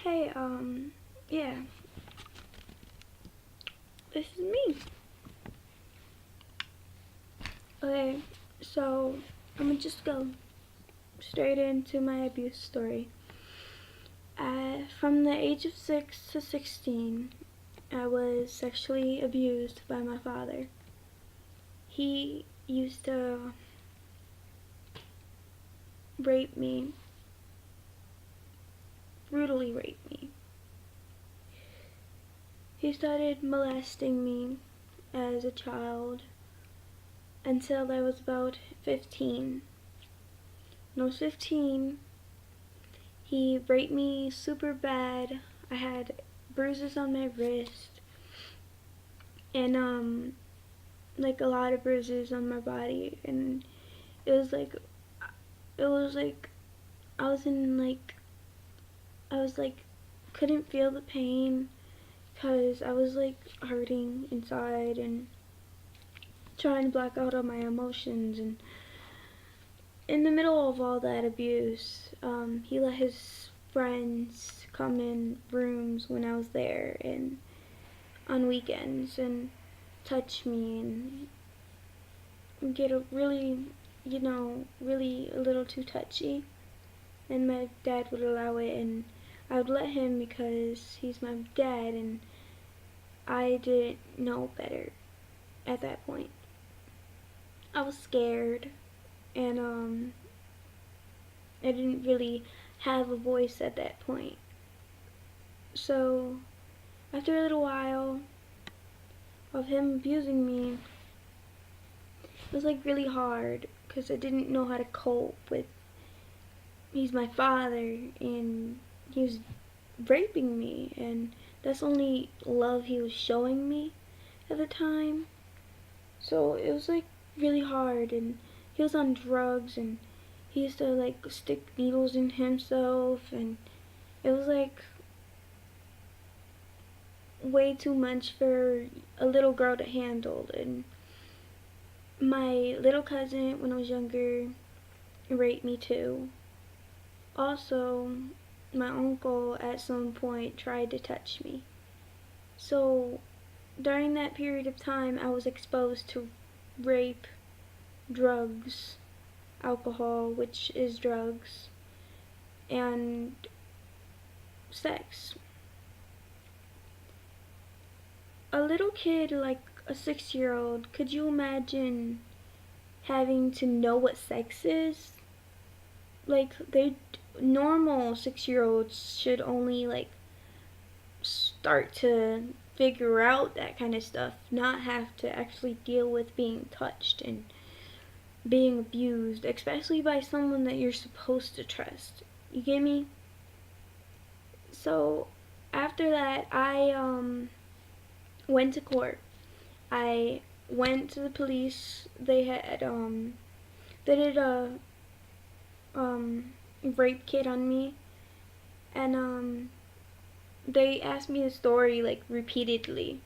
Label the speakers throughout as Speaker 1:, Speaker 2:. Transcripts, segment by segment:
Speaker 1: Hey, yeah, this is me. Okay, so I'm gonna just go straight into my abuse story. From the age of 6 to 16, I was sexually abused by my father. He used to rape me, brutally rape me. He started molesting me as a child until I was about 15. When I was 15, he raped me super bad. I had bruises on my wrist and like a lot of bruises on my body, and it was like it was like I was in like I was like couldn't feel the pain because I was like hurting inside and trying to black out all my emotions. And in the middle of all that abuse, he let his friends come in rooms when I was there and on weekends and touch me and get a really, really a little too touchy. And my dad would allow it, and I would let him because he's my dad, and I didn't know better at that point. I was scared, and I didn't really have a voice at that point. So after a little while of him abusing me, it was like really hard because I didn't know how to cope with he's my father and he was raping me, and that's the only love he was showing me at the time. So it was like really hard, and he was on drugs, and he used to like stick needles in himself, and it was like way too much for a little girl to handle. And my little cousin, when I was younger, raped me too. Also, my uncle at some point tried to touch me. So during that period of time, I was exposed to rape, drugs, alcohol, which is drugs, and sex. A little kid, like a 6-year old, could you imagine having to know what sex is? Like, normal 6-year olds should only, like, start to figure out that kind of stuff, not have to actually deal with being touched and being abused, especially by someone that you're supposed to trust. You get me? So after that, I went to court. I went to the police. They did a rape kit on me, and they asked me the story like repeatedly.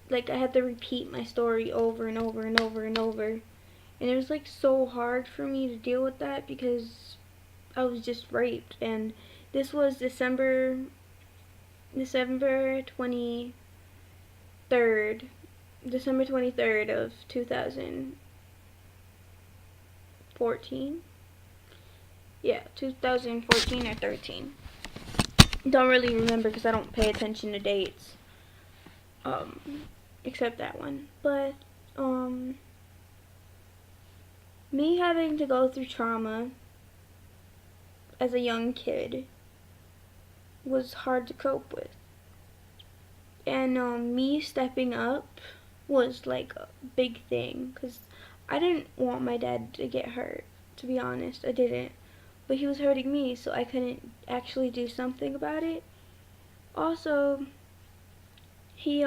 Speaker 1: Like I had to repeat my story over and over and over and over. And it was like so hard for me to deal with that because I was just raped. And this was December 23rd, December 23rd of 2014. Yeah, 2014 or 13. Don't really remember because I don't pay attention to dates. Um, except that one. But me having to go through trauma as a young kid was hard to cope with. And me stepping up was like a big thing because I didn't want my dad to get hurt, to be honest. I didn't. But he was hurting me, so I couldn't actually do something about it. Also, he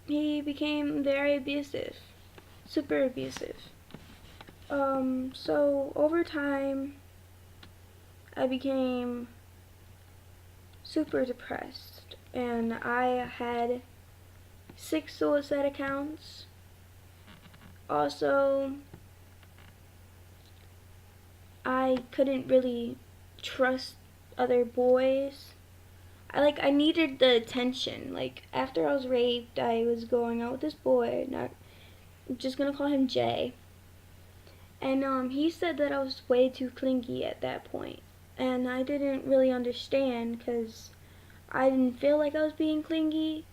Speaker 1: he became very abusive, super abusive. So over time, I became super depressed, and I had 6 suicide accounts. Also, I couldn't really trust other boys. I needed the attention. Like after I was raped, I was going out with this boy. Not I'm just gonna call him Jay. And he said that I was way too clingy at that point, and I didn't really understand because I didn't feel like I was being clingy,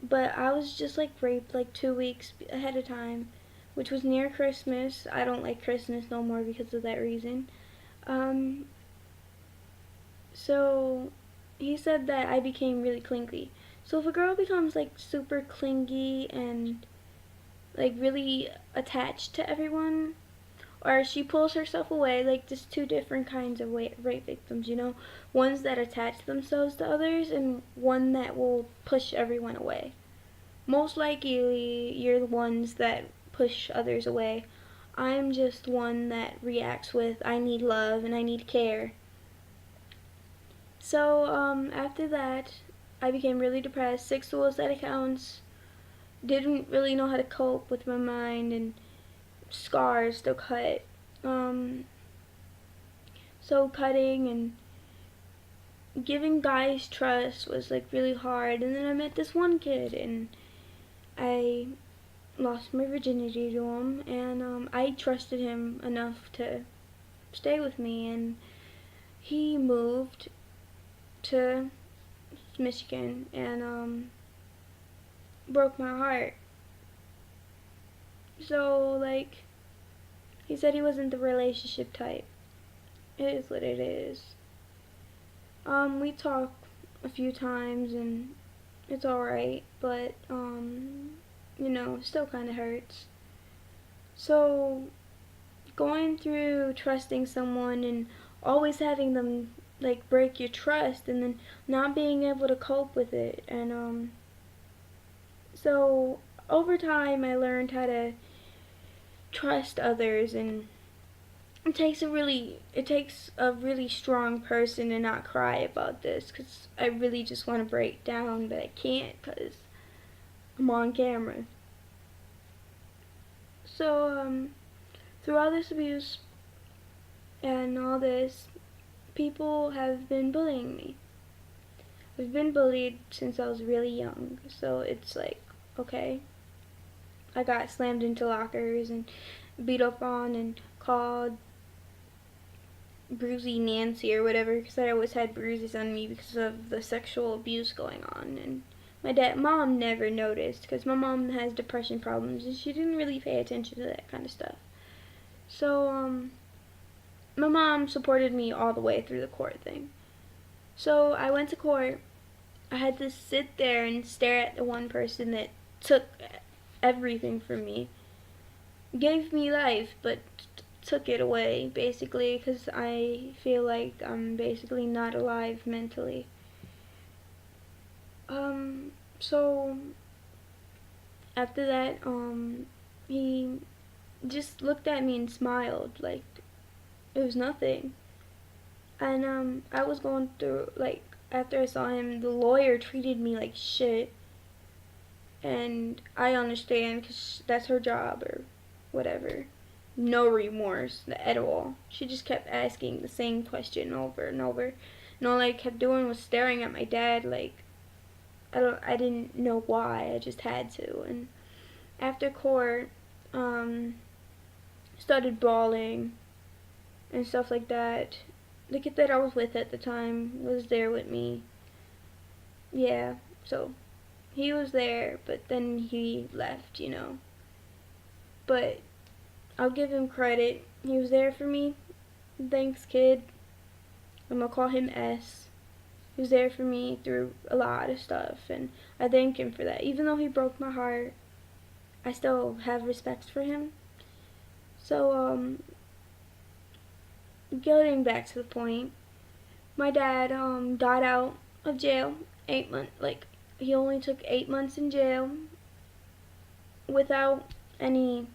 Speaker 1: but I was just like raped like 2 weeks ahead of time, which was near Christmas. I don't like Christmas no more because of that reason. Um, so he said that I became really clingy. So if a girl becomes like super clingy and like really attached to everyone, or she pulls herself away, like just two different kinds of rape victims, you know, ones that attach themselves to others and one that will push everyone away. Most likely you're the ones that push others away. I'm just one that reacts with I need love and I need care. So after that, I became really depressed, sick suicide accounts, didn't really know how to cope with my mind, and scars still cut. Um, so cutting and giving guys trust was like really hard. And then I met this one kid and I lost my virginity to him, and I trusted him enough to stay with me, and he moved to Michigan and broke my heart. So like he said he wasn't the relationship type. It is what it is. We talk a few times and it's alright, but you know, still kind of hurts. So going through trusting someone and always having them like break your trust and then not being able to cope with it, and so over time I learned how to trust others, and it takes a really strong person to not cry about this, because I really just want to break down, but I can't because I'm on camera. So through all this abuse and all this, people have been bullying me. I've been bullied since I was really young, so it's like, okay, I got slammed into lockers and beat up on and called Bruisey Nancy or whatever, because I always had bruises on me because of the sexual abuse going on. And my mom never noticed because my mom has depression problems and she didn't really pay attention to that kind of stuff. So my mom supported me all the way through the court thing. So I went to court. I had to sit there and stare at the one person that took everything from me, gave me life, but took it away, basically, because I feel like I'm basically not alive mentally. So after that, he just looked at me and smiled like it was nothing. And I was going through, like, after I saw him, the lawyer treated me like shit, and I understand because that's her job or whatever. No remorse at all. She just kept asking the same question over and over, and all I kept doing was staring at my dad like I didn't know why. I just had to. And after court, started bawling and stuff like that. The kid that I was with at the time was there with me. Yeah, so he was there, but then he left, you know. But I'll give him credit. He was there for me. Thanks, kid. I'm gonna call him S. He was there for me through a lot of stuff, and I thank him for that. Even though he broke my heart, I still have respect for him. So, getting back to the point, my dad got out of jail 8 months. Like, he only took 8 months in jail without any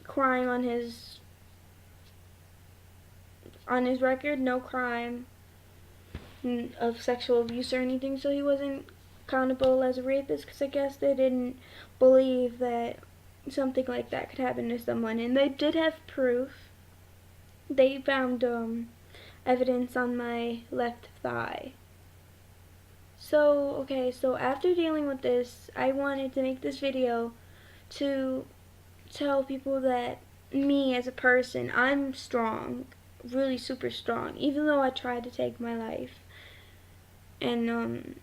Speaker 1: crime on his record. No crime of sexual abuse or anything. So he wasn't accountable as a rapist, because I guess they didn't believe that something like that could happen to someone, and they did have proof. they found evidence on my left thigh. So, okay, so after dealing with this, I wanted to make this video to tell people that me as a person, I'm strong, really super strong, even though I tried to take my life. And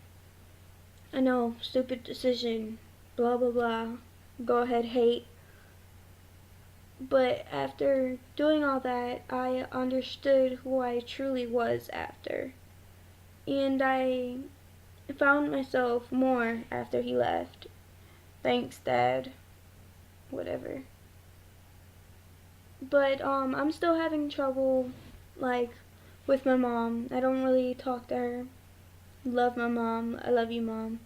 Speaker 1: I know, stupid decision, blah blah blah, go ahead, hate. But after doing all that, I understood who I truly was after. And I found myself more after he left. Thanks, Dad. Whatever. But I'm still having trouble, like, with my mom. I don't really talk to her. Love my mom. I love you, Mom.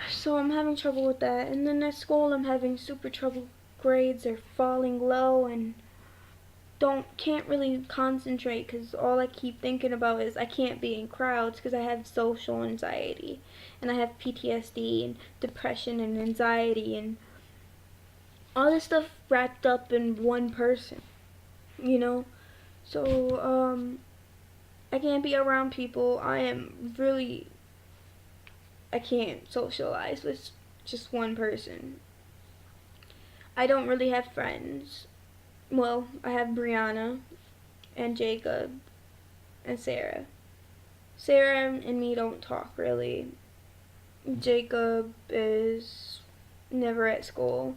Speaker 1: So I'm having trouble with that. And then at school, I'm having super trouble. Grades are falling low, and can't really concentrate because all I keep thinking about is I can't be in crowds because I have social anxiety, and I have PTSD and depression and anxiety and all this stuff wrapped up in one person, you know? So, I can't be around people. I can't socialize with just one person. I don't really have friends. Well, I have Brianna and Jacob and Sarah. Sarah and me don't talk really. Jacob is never at school.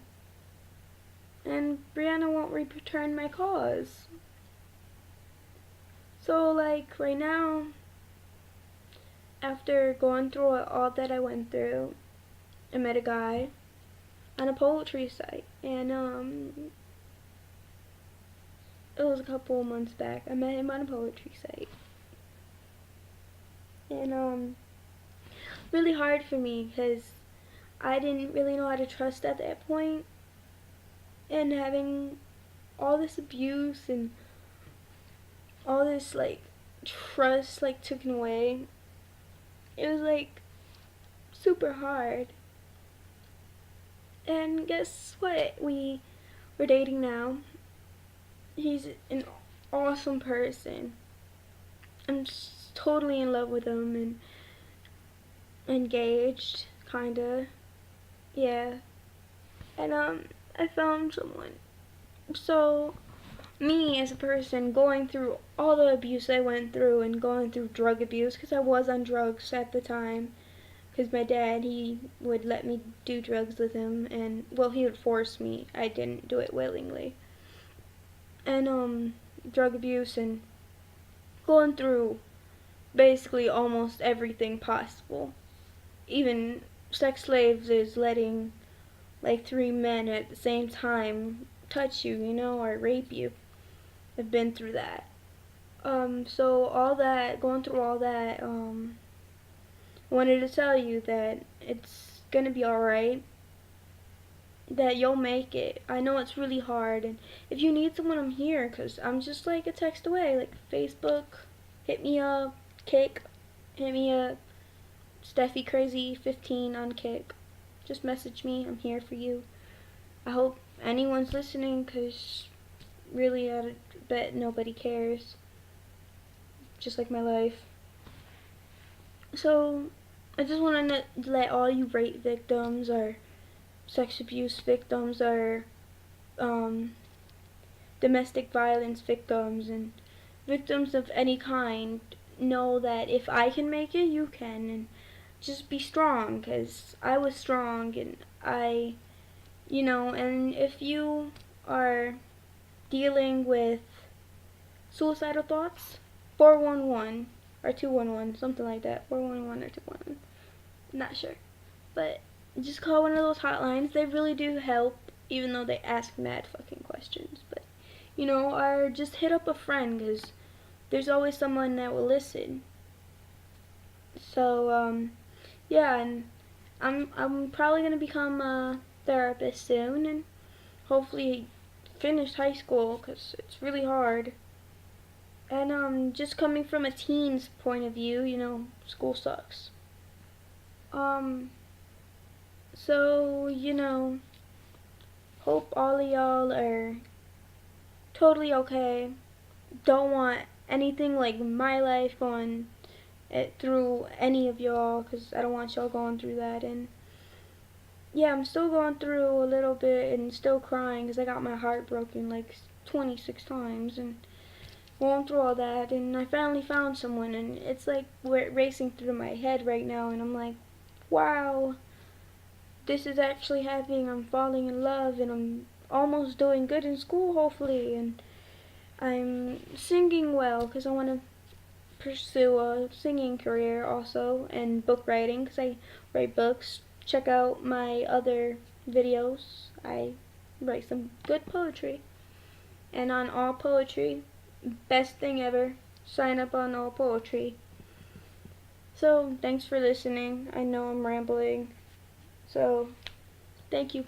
Speaker 1: And Brianna won't return my calls. So, like, right now, after going through all that I went through, I met a guy on a poetry site. And, it was a couple months back. I met him on a poetry site. And, really hard for me because I didn't really know how to trust at that point. And having all this abuse and all this, like, trust, like, taken away, it was, like, super hard. And guess what? We're dating now. He's an awesome person. I'm just totally in love with him and engaged, kinda. Yeah. And I found someone. So me as a person going through all the abuse I went through and going through drug abuse because I was on drugs at the time because my dad, he would let me do drugs with him, and well, he would force me. I didn't do it willingly. And drug abuse and going through basically almost everything possible. Even sex slaves is letting like 3 men at the same time touch you, or rape you. I've been through that. So all that, going through all that, I wanted to tell you that it's gonna be alright, that you'll make it. I know it's really hard, and if you need someone, I'm here, because I'm just like a text away, like Facebook, hit me up, Kick, hit me up, Steffi Crazy 15 on Kick. Just message me, I'm here for you. I hope anyone's listening, because really I bet nobody cares, just like my life. So I just want to let all you rape victims or sex abuse victims or domestic violence victims and victims of any kind know that if I can make it, you can, and just be strong, because I was strong, and and if you are dealing with suicidal thoughts, 411 or 211, something like that, 411 or 211, I'm not sure, but just call one of those hotlines. They really do help, even though they ask mad fucking questions, but or just hit up a friend, because there's always someone that will listen. So yeah, and I'm probably gonna become a therapist soon, and hopefully finish high school, because it's really hard. And just coming from a teen's point of view, school sucks. So hope all of y'all are totally okay. Don't want anything like my life going through any of y'all, because I don't want y'all going through that. And yeah, I'm still going through a little bit and still crying because I got my heart broken like 26 times and going through all that. And I finally found someone, and it's like racing through my head right now, and I'm like, wow, this is actually happening. I'm falling in love, and I'm almost doing good in school, hopefully, and I'm singing well because I want to pursue a singing career also, and book writing because I write books. Check out my other videos. I write some good poetry. And on All Poetry, best thing ever, sign up on All Poetry. So, thanks for listening. I know I'm rambling. So, thank you.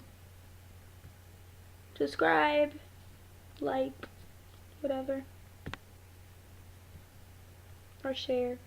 Speaker 1: Subscribe, like, whatever, or share.